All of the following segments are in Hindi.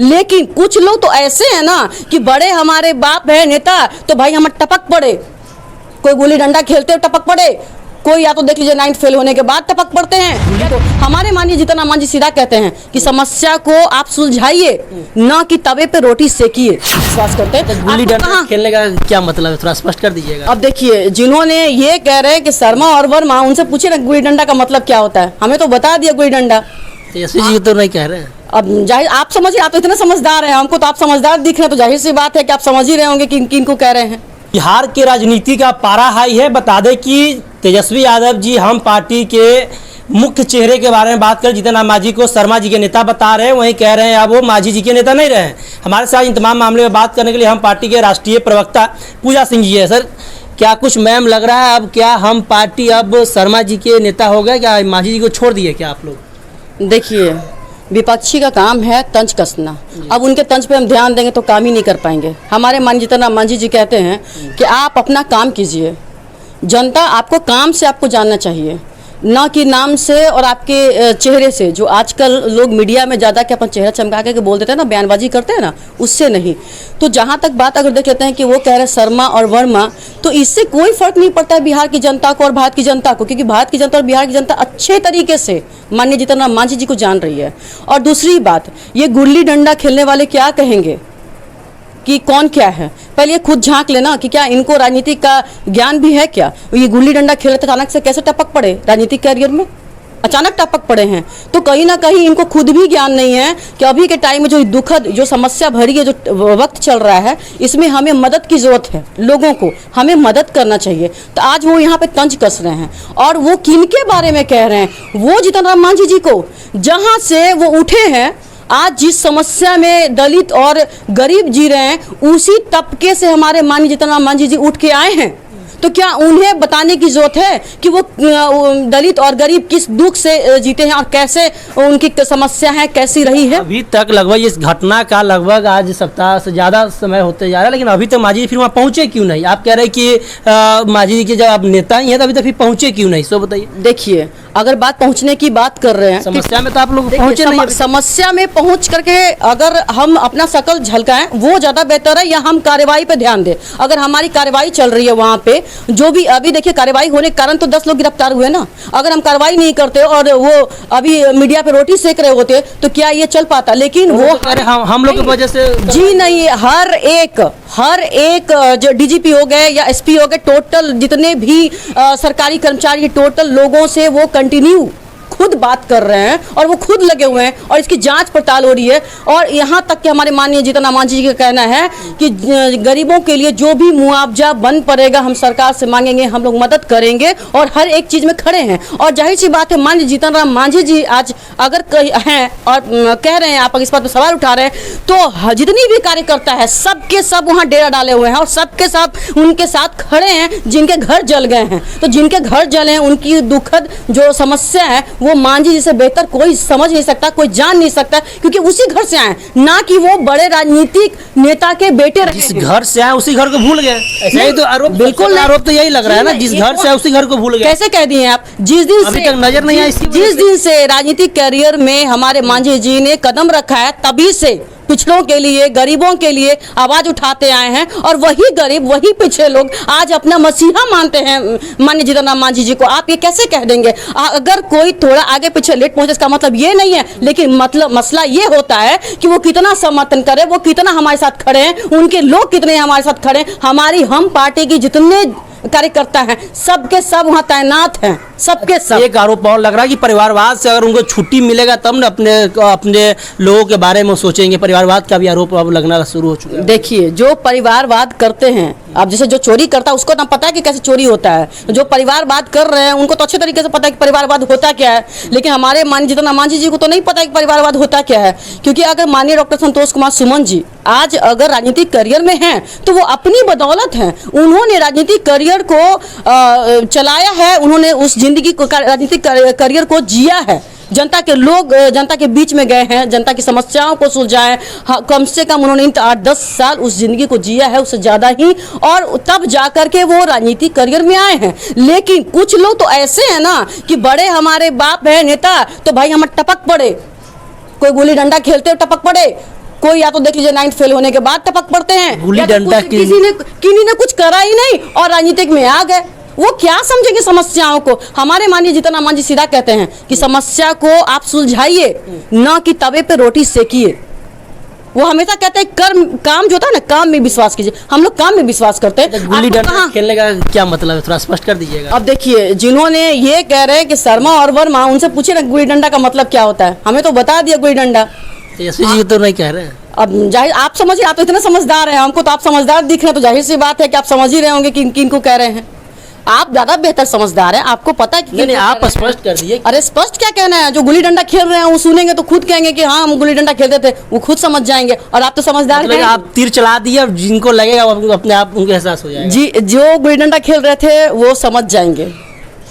लेकिन कुछ लोग तो ऐसे हैं ना कि बड़े हमारे बाप है नेता तो भाई हम टपक पड़े, कोई गुल्ली डंडा खेलते हुए टपक पड़े, कोई या तो देख लीजिए 9th फेल होने के बाद टपक पड़ते हैं। तो हमारे माननीय जीतन जी सीधा कहते हैं कि समस्या को आप सुलझाइए, न कि तवे पे रोटी सेकिए। विश्वास करते हैं। गुल्ली डंडा खेलने का क्या मतलब है, थोड़ा स्पष्ट कर दीजिएगा। अब देखिए, जिन्होंने ये कह रहे हैं कि शर्मा और वर्मा, उनसे पूछिए ना गुल्ली डंडा का मतलब क्या होता है। हमें तो बता दिया गुल्ली डंडा। तेजस्वी जी तो नहीं कह रहे हैं। अब जाहिर आप समझिए, आप तो इतने समझदार हैं, हमको तो आप समझदार दिख रहे हैं, तो जाहिर सी बात है कि आप समझ ही रहे होंगे कि किन को कह रहे हैं। बिहार के राजनीति का पारा हाई है। बता दें कि तेजस्वी यादव जी हम पार्टी के मुख्य चेहरे के बारे में बात कर जीतन राम मांझी को शर्मा जी के नेता बता रहे हैं, वहीं कह रहे हैं अब वो मांझी जी के नेता नहीं रहे। हमारे साथ इन तमाम मामले में बात करने के लिए हम पार्टी के राष्ट्रीय प्रवक्ता पूजा सिंह जी है। सर, क्या कुछ मैम लग रहा है अब क्या हम पार्टी अब शर्मा जी के नेता हो गए, क्या मांझी जी को छोड़ दिए क्या आप लोग? देखिए, विपक्षी का काम है तंज कसना। अब उनके तंज पे हम ध्यान देंगे तो काम ही नहीं कर पाएंगे। हमारे माननीय जीतन राम मांझी जी कहते हैं कि आप अपना काम कीजिए, जनता आपको काम से आपको जानना चाहिए, न कि नाम से और आपके चेहरे से। जो आजकल लोग मीडिया में ज़्यादा कि अपन चेहरा चमका के बोल देते हैं ना, बयानबाजी करते हैं ना, उससे नहीं। तो जहाँ तक बात अगर देख लेते हैं कि वो कह रहे हैं शर्मा और वर्मा, तो इससे कोई फर्क नहीं पड़ता है बिहार की जनता को और भारत की जनता को, क्योंकि भारत की जनता और बिहार की जनता अच्छे तरीके से माननीय जीतन राम मांझी जी को जान रही है। और दूसरी बात, ये गुल्ली डंडा खेलने वाले क्या कहेंगे कि कौन क्या है, पहले ये खुद झांक लेना कि क्या इनको राजनीतिक का ज्ञान भी है क्या। ये गुल्ली डंडा खेलते अचानक से कैसे टपक पड़े राजनीतिक कैरियर में, अचानक टपक पड़े हैं। तो कहीं ना कहीं इनको खुद भी ज्ञान नहीं है कि अभी के टाइम में जो दुखद, जो समस्या भरी है, जो वक्त चल रहा है, इसमें हमें मदद की जरूरत है। लोगों को हमें मदद करना चाहिए। तो आज वो यहाँ पे तंज कस रहे हैं। और वो किनके बारे में कह रहे हैं? वो जीतन राम मांझी जी को, जहाँ से वो उठे हैं। आज जिस समस्या में दलित और गरीब जी रहे हैं, उसी तबके से हमारे माननीय जीतन राम मांझी जी उठ के आए हैं। तो क्या उन्हें बताने की जरूरत है कि वो दलित और गरीब किस दुख से जीते हैं और कैसे उनकी समस्या है, कैसी रही है? अभी तक लगभग इस घटना का लगभग आज सप्ताह से ज़्यादा समय होते जा रहा है, लेकिन अभी तक मांझी जी फिर वहाँ पहुँचे क्यों नहीं? आप कह रहे हैं कि मांझी जी के जब आप नेता ही हैं तो अभी तक फिर पहुँचे क्यों नहीं, सो बताइए। देखिए, अगर बात पहुंचने की बात कर रहे हैं, समस्या में तो आप लोग पहुंचे नहीं। समस्या में पहुंच करके अगर हम अपना शकल झलकाएं वो ज्यादा बेहतर है, या हम कार्रवाई पे ध्यान दें। अगर हमारी कार्रवाई चल रही है वहां पे, जो भी अभी देखिए कार्रवाई होने के कारण तो 10 लोग गिरफ्तार हुए ना। अगर हम कार्रवाई नहीं करते और वो अभी मीडिया पे रोटी सेक रहे होते तो क्या ये चल पाता? लेकिन वो हम लोग की वजह से जी नहीं, हर एक जो डीजीपी हो गए या एसपी हो गए, टोटल जितने भी सरकारी कर्मचारी, टोटल लोगों से वो कंटिन्यू खुद बात कर रहे हैं और वो खुद लगे हुए हैं और इसकी जांच पड़ताल हो रही है। और यहाँ तक कि हमारे माननीय जीतन राम मांझी जी का कहना है कि गरीबों के लिए जो भी मुआवजा बन पड़ेगा हम सरकार से मांगेंगे, हम लोग मदद करेंगे और हर एक चीज़ में खड़े हैं। और जाहिर सी बात है, माननीय जीतन राम मांझी जी आज अगर हैं और कह रहे हैं, आप इस बात पर सवाल उठा रहे हैं, तो जितनी भी कार्यकर्ता है सबके सब वहाँ डेरा डाले हुए हैं और सबके साथ उनके साथ खड़े हैं जिनके घर जल गए हैं। तो जिनके घर जले हैं उनकी दुखद जो समस्या है वो मांझी जी से बेहतर कोई समझ नहीं सकता, कोई जान नहीं सकता, क्योंकि उसी घर से आए, ना कि वो बड़े राजनीतिक नेता के बेटे रहे। जिस घर से आए उसी घर को भूल गए, ऐसा ही तो आरोप, बिल्कुल आरोप तो यही लग रहा है ना, जिस घर से आए उसी घर को भूल गए। कैसे कह दिए आप? जिस दिन अभी तक नजर नहीं आया, जिस दिन से राजनीतिक कैरियर में हमारे मांझी जी ने कदम रखा है, तभी से पिछड़ों के लिए, गरीबों के लिए आवाज उठाते आए हैं। और वही गरीब, वही पिछड़े लोग आज अपना मसीहा मानते हैं माननीय जीतन राम मांझी जी को। आप ये कैसे कह देंगे? अगर कोई थोड़ा आगे पीछे लेट पहुंचे इसका मतलब ये नहीं है, लेकिन मतलब मसला ये होता है कि वो कितना समर्थन करे, वो कितना हमारे साथ खड़े हैं, उनके लोग कितने हमारे साथ खड़े हैं। हमारी हम पार्टी की जितने कार्यकर्ता हैं सबके सब वहाँ तैनात हैं, सबके सब। एक आरोप और लग रहा है कि परिवारवाद से अगर उनको छुट्टी मिलेगा तब ना अपने लोगों के बारे में सोचेंगे। परिवारवाद का भी आरोप अब लगना शुरू हो चुका है। देखिए, जो परिवारवाद करते हैं, अब जैसे जो चोरी करता है उसको ना पता है कि कैसे चोरी होता है, जो परिवारवाद कर रहे हैं उनको तो अच्छे तरीके से पता है कि परिवारवाद होता क्या है। लेकिन हमारे माननीय जीतन राम मांझी जी को तो नहीं पता है कि परिवारवाद होता क्या है। क्योंकि अगर माननीय डॉक्टर संतोष कुमार सुमन जी आज अगर राजनीतिक करियर में हैं तो वो अपनी बदौलत हैं। उन्होंने राजनीतिक करियर को चलाया है, उन्होंने उस जिंदगी को, राजनीतिक करियर को जिया है। जनता के लोग, जनता के बीच में गए हैं, जनता की समस्याओं को सुलझाए। कम से कम उन्होंने 8-10 साल उस जिंदगी को जिया है, उससे ज़्यादा ही, और तब जाकर के वो राजनीतिक करियर में आए हैं। लेकिन कुछ लोग तो ऐसे हैं ना कि बड़े हमारे बाप है नेता तो भाई हम टपक पड़े, कोई गुल्ली डंडा खेलते हुए टपक पड़े, कोई या तो देख लीजिए 9th फेल होने के बाद टपक पड़ते हैं, गुल्ली या तो डंडा कुछ- किसी ने कुछ करा ही नहीं और राजनीतिक में आ गए। वो क्या समझेंगे समस्याओं को। हमारे माननीय जीतन राम मांझी सीधा कहते हैं कि समस्या को आप सुलझाइए, न कि तवे पे रोटी सेकिए। वो हमेशा कहते हैं काम जो होता है ना, काम में विश्वास कीजिए। हम लोग काम में विश्वास करते हैं। गुल्ली आपको डंडा कहाँ- खेलने का क्या मतलब है, थोड़ा स्पष्ट कर दीजिएगा। अब देखिए, जिन्होंने ये कह रहे हैं कि शर्मा और वर्मा, उनसे पूछिए ना गुल्ली डंडा का मतलब क्या होता है। हमें तो बता दिया गुल्ली डंडा। तेजस्वी जी तो नहीं कह रहे हैं। अब जाहिर आप समझिए, आप तो इतने समझदार हैं, हमको तो आप समझदार दिख रहे हैं, तो जाहिर सी बात है कि आप समझ ही रहे होंगे कि किनको कह रहे हैं। आप ज्यादा बेहतर समझदार हैं, आपको पता है कि नहीं किनको आप कह रहे हैं। स्पष्ट कर दीजिए। अरे स्पष्ट क्या कहना है, जो गुल्ली डंडा खेल रहे हैं वो सुनेंगे तो खुद कहेंगे कि हाँ हम गुल्ली डंडा खेलते थे, वो खुद समझ जाएंगे। और आप तो समझदार मतलब हैं। आप तीर चला दिए, अब जिनको लगेगा वो अपने आप उनको एहसास हो जाएगा। जी, जो गुल्ली डंडा खेल रहे थे वो समझ जाएंगे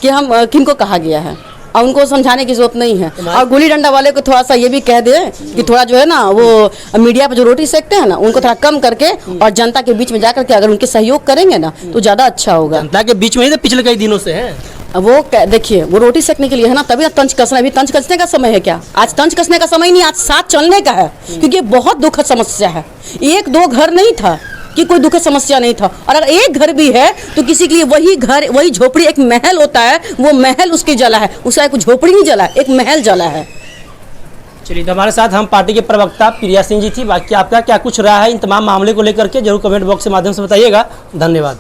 कि हम किनको कहा गया है, और उनको समझाने की जरूरत नहीं है। और गुल्ली डंडा वाले को थोड़ा सा ये भी कह दे कि थोड़ा जो है ना, वो मीडिया पे जो रोटी सेकते हैं ना, उनको थोड़ा कम करके और जनता के बीच में जाकर के अगर उनके सहयोग करेंगे ना तो ज़्यादा अच्छा होगा। जनता के बीच में ही तो पिछले कई दिनों से है। वो देखिए, वो रोटी सेकने के लिए है ना, तभी ना तंज कसना। अभी तंज कसने का समय है क्या? आज तंज कसने का समय नहीं, आज साथ चलने का है। क्योंकि ये बहुत दुखद समस्या है। एक दो घर नहीं था कि कोई दुखद समस्या नहीं था, और अगर एक घर भी है तो किसी के लिए वही घर, वही झोपड़ी एक महल होता है, वो महल उसके जला है। उसका एक झोपड़ी नहीं जला, एक महल जला है। चलिए, तो हमारे साथ हम पार्टी के प्रवक्ता प्रिया सिंह जी थी। बाकी आपका क्या कुछ रहा है इन तमाम मामले को लेकर के जरूर कमेंट बॉक्स के माध्यम से बताइएगा। धन्यवाद।